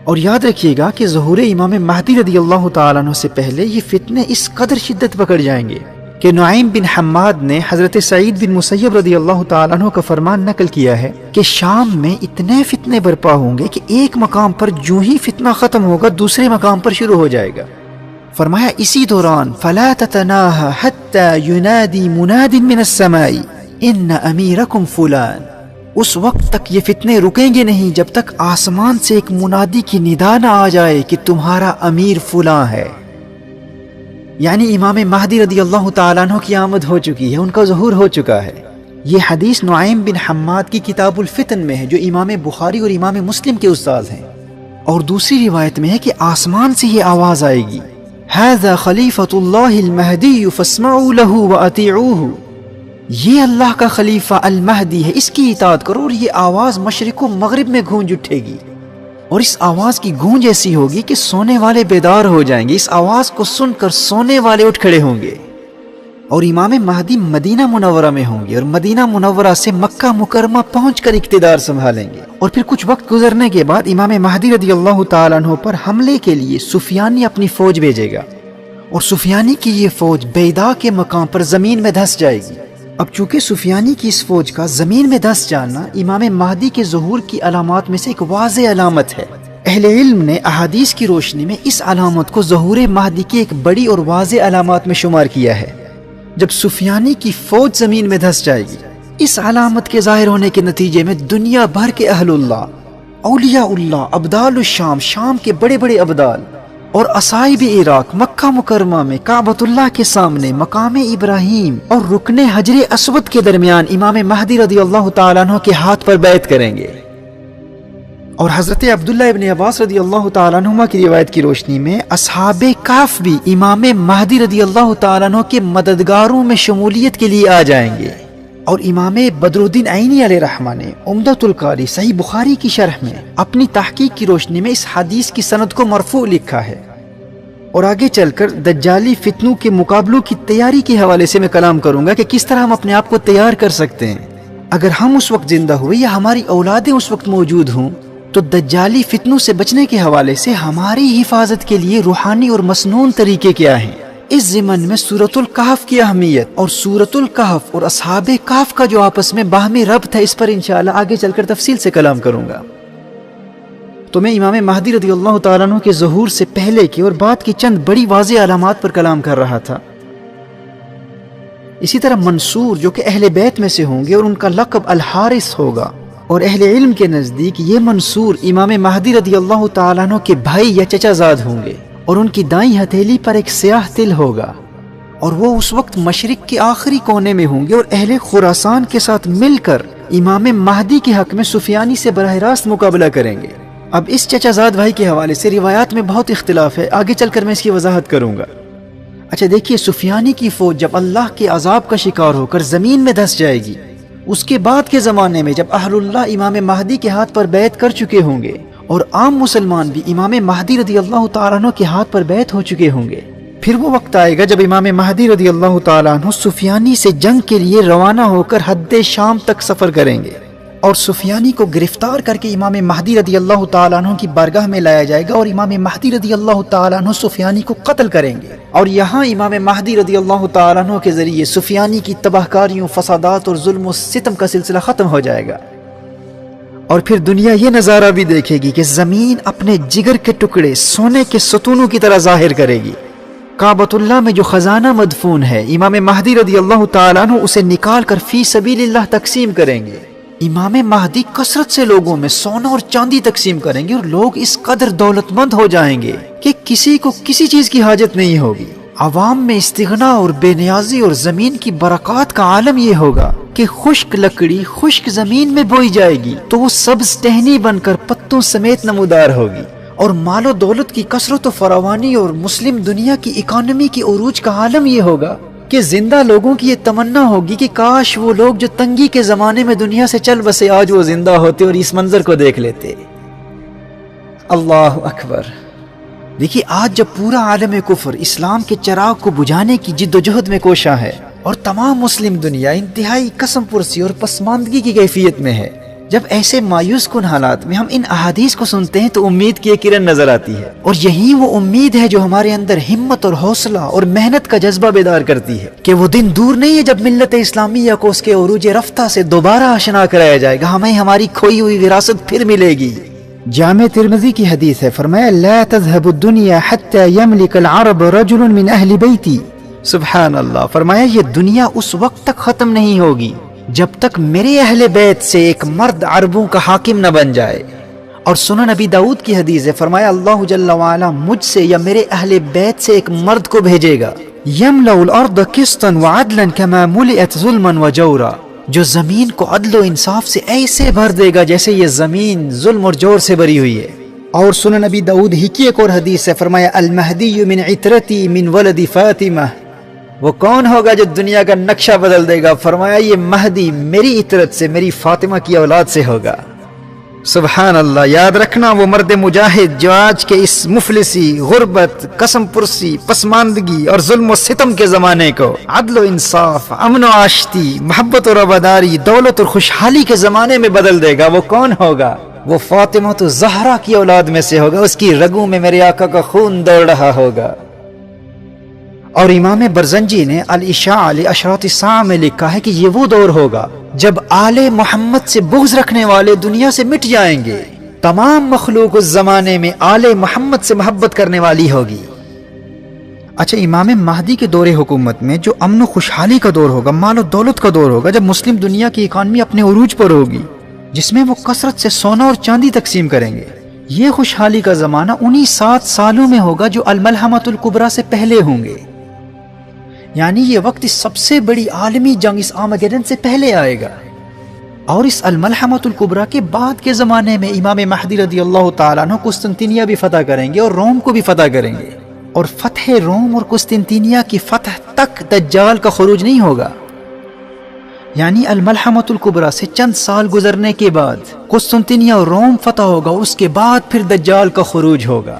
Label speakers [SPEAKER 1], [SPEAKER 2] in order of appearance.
[SPEAKER 1] اور یاد رکھیے گا کہ ظہور امام مہدی رضی اللہ تعالیٰ عنہ سے پہلے یہ فتنے اس قدر شدت پکڑ جائیں گے کہ نعیم بن حماد نے حضرت سعید بن مسیب رضی اللہ تعالیٰ عنہ کا فرمان نقل کیا ہے کہ شام میں اتنے فتنے برپا ہوں گے کہ ایک مقام پر جو ہی فتنہ ختم ہوگا دوسرے مقام پر شروع ہو جائے گا۔ فرمایا اسی دوران فَلَا تَتَنَاهَا حَتَّى يُنَادِي مُنَادٍ مِّنَ السَّمَاءِ إِنَّ أَمِيرَكُمْ فُلَانٍ، اس وقت تک یہ فتنے رکیں گے نہیں جب تک آسمان سے ایک منادی کی ندا نہ آ جائے کہ تمہارا امیر فلاں ہے۔ یعنی امام مہدی رضی اللہ تعالیٰ عنہ کی آمد ہو چکی ہے، ان کا ظہور ہو چکا ہے۔ یہ حدیث نعیم بن حماد کی کتاب الفتن میں ہے جو امام بخاری اور امام مسلم کے استاد ہیں۔ اور دوسری روایت میں ہے کہ آسمان سے یہ آواز آئے گی، هذا خلیفۃ اللہ المہدی فاسمعوا له واطیعوه، یہ اللہ کا خلیفہ المہدی ہے، اس کی اطاعت کرو۔ اور یہ آواز مشرق و مغرب میں گونج اٹھے گی، اور اس آواز کی گونج ایسی ہوگی کہ سونے والے بیدار ہو جائیں گے، اس آواز کو سن کر سونے والے اٹھ کھڑے ہوں گے۔ اور امام مہدی مدینہ منورہ میں ہوں گے اور مدینہ منورہ سے مکہ مکرمہ پہنچ کر اقتدار سنبھالیں گے۔ اور پھر کچھ وقت گزرنے کے بعد امام مہدی رضی اللہ تعالیٰ عنہ پر حملے کے لیے سفیانی اپنی فوج بھیجے گا، اور سفیانی کی یہ فوج بیدا کے مقام پر زمین میں دھس جائے گی۔ اب چونکہ سفیانی کی اس فوج کا زمین میں دھس جانا امام مہدی کے ظہور کی علامات میں سے ایک واضح علامت ہے۔ اہل علم نے احادیث کی روشنی میں اس علامت کو ظہور مہدی کی ایک بڑی اور واضح علامات میں شمار کیا ہے۔ جب سفیانی کی فوج زمین میں دھس جائے گی، اس علامت کے ظاہر ہونے کے نتیجے میں دنیا بھر کے اہل اللہ، اولیاء اللہ، ابدال الشام، شام کے بڑے بڑے ابدال اور اصائب عراق مکہ مکرمہ میں کعبۃ اللہ کے سامنے مقام ابراہیم اور رکن حجر اسود کے درمیان امام مہدی رضی اللہ تعالیٰ عنہ کے ہاتھ پر بیعت کریں گے۔ اور حضرت عبداللہ ابن عباس رضی اللہ تعالیٰ عنہما کی روایت کی روشنی میں اصحاب کہف بھی امام مہدی رضی اللہ تعالیٰ عنہ کے مددگاروں میں شمولیت کے لیے آ جائیں گے۔ اور امام بدر الدین عینی علیہ رحمہ نے عمدۃ القاری صحیح بخاری کی شرح میں اپنی تحقیق کی روشنی میں اس حدیث کی سند کو مرفوع لکھا ہے۔ اور آگے چل کر دجالی فتنوں کے مقابلوں کی تیاری کے حوالے سے میں کلام کروں گا کہ کس طرح ہم اپنے آپ کو تیار کر سکتے ہیں۔ اگر ہم اس وقت زندہ ہوئے یا ہماری اولادیں اس وقت موجود ہوں تو دجالی فتنوں سے بچنے کے حوالے سے ہماری حفاظت کے لیے روحانی اور مسنون طریقے کیا ہیں۔ اس ضمن میں سورۃ الکہف کی اہمیت اور سورۃ الکہف اور اصحاب کہف کا جو آپس میں باہمی ربط ہے، اس پر انشاءاللہ آگے چل کر تفصیل سے کلام کروں گا۔ تو میں امام مہدی رضی اللہ تعالیٰ عنہ کے ظہور سے پہلے کی اور بعد کی چند بڑی واضح علامات پر کلام کر رہا تھا۔ اسی طرح منصور جو کہ اہل بیت میں سے ہوں گے اور ان کا لقب الحارث ہوگا، اور اہل علم کے نزدیک یہ منصور امام مہدی رضی اللہ تعالیٰ عنہ کے بھائی یا چچا زاد ہوں گے، اور ان کی دائیں ہتھیلی پر ایک سیاہ تل ہوگا، اور وہ اس وقت مشرق کے آخری کونے میں ہوں گے اور اہل خراسان کے ساتھ مل کر امام مہدی کے حق میں سفیانی سے براہ راست مقابلہ کریں گے۔ اب اس چچا زاد بھائی کے حوالے سے روایات میں بہت اختلاف ہے، آگے چل کر میں اس کی وضاحت کروں گا۔ اچھا دیکھیے، سفیانی کی فوج جب اللہ کے عذاب کا شکار ہو کر زمین میں دھس جائے گی، اس کے بعد کے زمانے میں جب اہل اللہ امام مہدی کے ہاتھ پر بیعت کر چکے ہوں گے اور عام مسلمان بھی امام مہدی رضی اللہ تعالیٰ عنہ کے ہاتھ پر بیعت ہو چکے ہوں گے، پھر وہ وقت آئے گا جب امام مہدی رضی اللہ تعالیٰ عنہ سفیانی سے جنگ کے لیے روانہ ہو کر حد شام تک سفر کریں گے، اور سفیانی کو گرفتار کر کے امام مہدی رضی اللہ تعالیٰ عنہ کی بارگاہ میں لایا جائے گا، اور امام مہدی رضی اللہ تعالیٰ عنہ سفیانی کو قتل کریں گے، اور یہاں امام مہدی رضی اللہ تعالیٰ عنہ کے ذریعے سفیانی کی تباہ کاریوں، فسادات اور ظلم و ستم کا سلسلہ ختم ہو جائے گا۔ اور پھر دنیا یہ نظارہ بھی دیکھے گی کہ زمین اپنے جگر کے ٹکڑے سونے کے ستونوں کی طرح ظاہر کرے گی۔ کعبۃ اللہ میں جو خزانہ مدفون ہے، امام مہدی رضی اللہ تعالیٰ عنہ اسے نکال کر فی سبیل اللہ تقسیم کریں گے۔ امام مہدی کثرت سے لوگوں میں سونا اور چاندی تقسیم کریں گے، اور لوگ اس قدر دولت مند ہو جائیں گے کہ کسی کو کسی چیز کی حاجت نہیں ہوگی۔ عوام میں استغنا اور بے نیازی اور زمین کی برکات کا عالم یہ ہوگا کہ خشک لکڑی خشک زمین میں بوئی جائے گی تو وہ سبز ٹہنی بن کر پتوں سمیت نمودار ہوگی، اور مال و دولت کی کثرت و فراوانی اور مسلم دنیا کی اکانومی کی عروج کا عالم یہ ہوگا کہ زندہ لوگوں کی یہ تمنا ہوگی کہ کاش وہ لوگ جو تنگی کے زمانے میں دنیا سے چل بسے آج وہ زندہ ہوتے اور اس منظر کو دیکھ لیتے۔ اللہ اکبر۔ دیکھیے، آج جب پورا عالم کفر اسلام کے چراغ کو بجھانے کی جد و جہد میں کوشاں ہے اور تمام مسلم دنیا انتہائی قسم پرسی اور پسماندگی کی کیفیت میں ہے، جب ایسے مایوس کن حالات میں ہم ان احادیث کو سنتے ہیں تو امید کی ایک کرن نظر آتی ہے، اور یہی وہ امید ہے جو ہمارے اندر ہمت اور حوصلہ اور محنت کا جذبہ بیدار کرتی ہے کہ وہ دن دور نہیں ہے جب ملت اسلامیہ کو اس کے عروج رفتہ سے دوبارہ آشنا کرایا جائے گا، ہمیں ہماری کھوئی ہوئی وراثت پھر ملے گی۔ جامع ترمذی کی حدیث ہے، فرمایا لا تذهب الدنيا حتى يملك العرب رجل من اہل بیتی۔ سبحان اللہ، فرمایا یہ دنیا اس وقت تک ختم نہیں ہوگی جب تک میرے اہل بیت سے ایک مرد عربوں کا حاکم نہ بن جائے۔ اور سنن نبی داؤد کی حدیث ہے، فرمایا اللہ جل وعلا مجھ سے یا میرے اہل بیت سے ایک مرد کو بھیجے گا، یملأ الارض قسطا وعدلا كما ملئت ظلما وجورا، جو زمین کو عدل و انصاف سے ایسے بھر دے گا جیسے یہ زمین ظلم اور جور سے بھری ہوئی ہے۔ اور سنن نبی داؤد ہی کی ایک اور حدیث ہے، فرمایا المہدی من عترتی من ولد فاطمہ، وہ کون ہوگا جو دنیا کا نقشہ بدل دے گا؟ فرمایا یہ مہدی میری عطرت سے، میری فاطمہ کی اولاد سے ہوگا۔ سبحان اللہ، یاد رکھنا وہ مرد مجاہد جو آج کے اس مفلسی، غربت، قسم پرسی، پسماندگی اور ظلم و ستم کے زمانے کو عدل و انصاف، امن و آشتی، محبت و رواداری، دولت اور خوشحالی کے زمانے میں بدل دے گا، وہ کون ہوگا؟ وہ فاطمہ تو زہرا کی اولاد میں سے ہوگا، اس کی رگوں میں میرے آقا کا خون دوڑ رہا ہوگا۔ اور امام برزنجی نے الاشاع لاشراط الساعہ میں لکھا ہے کہ یہ وہ دور ہوگا جب آل محمد سے بغض رکھنے والے دنیا سے مٹ جائیں گے، تمام مخلوق اس زمانے میں آل محمد سے محبت کرنے والی ہوگی۔ اچھا، امام مہدی کے دور حکومت میں جو امن و خوشحالی کا دور ہوگا، مال و دولت کا دور ہوگا، جب مسلم دنیا کی اکانومی اپنے عروج پر ہوگی، جس میں وہ کثرت سے سونا اور چاندی تقسیم کریں گے، یہ خوشحالی کا زمانہ انہی 7 سالوں میں ہوگا جو الملحمۃ الکبریٰ سے پہلے ہوں گے، یعنی یہ وقت اس سب سے بڑی عالمی جنگ، اس آرمیگیڈن سے پہلے آئے گا۔ اور اس الملحمۃ الکبریٰ کے بعد کے زمانے میں امام مہدی رضی اللہ تعالیٰ عنہ قسطنطنیہ بھی فتح کریں گے اور روم کو بھی فتح کریں گے، اور فتح روم اور قسطنطنیہ کی فتح تک دجال کا خروج نہیں ہوگا، یعنی الملحمۃ الکبریٰ سے چند سال گزرنے کے بعد قسطنطنیہ اور روم فتح ہوگا، اس کے بعد پھر دجال کا خروج ہوگا۔